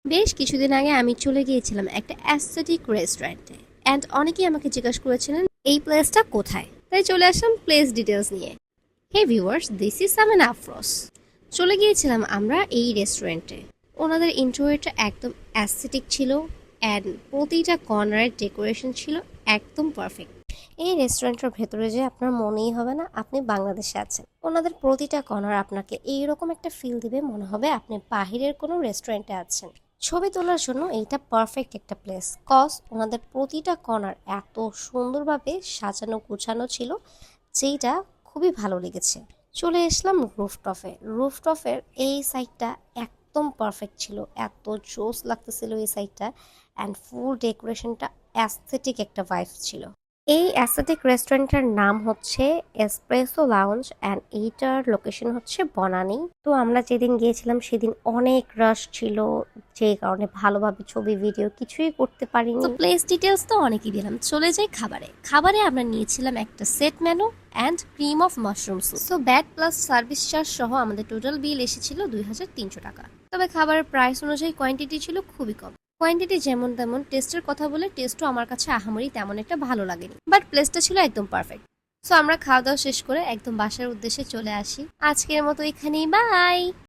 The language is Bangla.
বেশ কিছুদিন আগে আমি চলে গিয়েছিলাম একটা অ্যাস্থেটিক রেস্টুরেন্টে অ্যান্ড অনেকেই আমাকে জিজ্ঞাসা করেছিলেন এই প্লেসটা কোথায়, তাই চলে আসলাম প্লেস ডিটেলস নিয়ে। হে ভিউয়ার্স, দিস ইজ সামেন আফরোস। চলে গিয়েছিলাম আমরা এই রেস্টুরেন্টে। ওনাদের ইন্টেরিয়রটা একদম অ্যাস্থেটিক ছিল অ্যান্ড প্রতিটা কর্নারের ডেকোরেশন ছিল একদম পারফেক্ট। এই রেস্টুরেন্টের ভেতরে যে আপনার মনেই হবে না আপনি বাংলাদেশে আছেন। ওনাদের প্রতিটা কর্নার আপনাকে এইরকম একটা ফিল দিবে, মনে হবে আপনি বাহিরের কোনো রেস্টুরেন্টে আছেন। ছবি তোলার জন্য এইটা পারফেক্ট একটা প্লেস, কজ ওনাদের প্রতিটা কর্নার এত সুন্দরভাবে সাজানো গুছানো ছিল, যেইটা খুবই ভালো লেগেছে। চলে আসলাম রুফটপে। রুফটপের এই সাইডটা একদম পারফেক্ট ছিল, এত জোস লাগতেছিল এই সাইডটা, অ্যান্ড ফুল ডেকোরেশনটা অ্যাস্থেটিক একটা ভাইব ছিল। এই অ্যাস্থেটিক রেস্টুরেন্টের নাম হচ্ছে এসপ্রেসো লাউঞ্জ অ্যান্ড এইটার লোকেশন হচ্ছে বনানী। তো আমরা যেদিন গিয়েছিলাম সেদিন অনেক রাশ ছিল, যে কারণে ভালোভাবে ছবি ভিডিও কিছুই করতে পারিনি। তো প্লেস ডিটেলস তো অনেকই দিলাম, চলে যাই খাবারে। খাবারে আমরা নিয়েছিলাম একটা set menu and cream of mushroom soup. So bat plus service charge সহ আমাদের টোটাল বিল এসেছিল 2300 টাকা। তবে খাবারের প্রাইস অনুযায়ী কোয়ান্টিটি ছিল খুবই কম। কোয়ান্টিটি যেমন তেমন, টেস্টের কথা বলে টেস্টও আমার কাছে আহামরি তেমন একটা ভালো লাগেনি, বাট প্লেসটা ছিল একদম পারফেক্ট। সো আমরা খাওয়া দাওয়া শেষ করে একদম বাসার উদ্দেশ্যে চলে আসি। আজকের মতো এখানেই, বাই।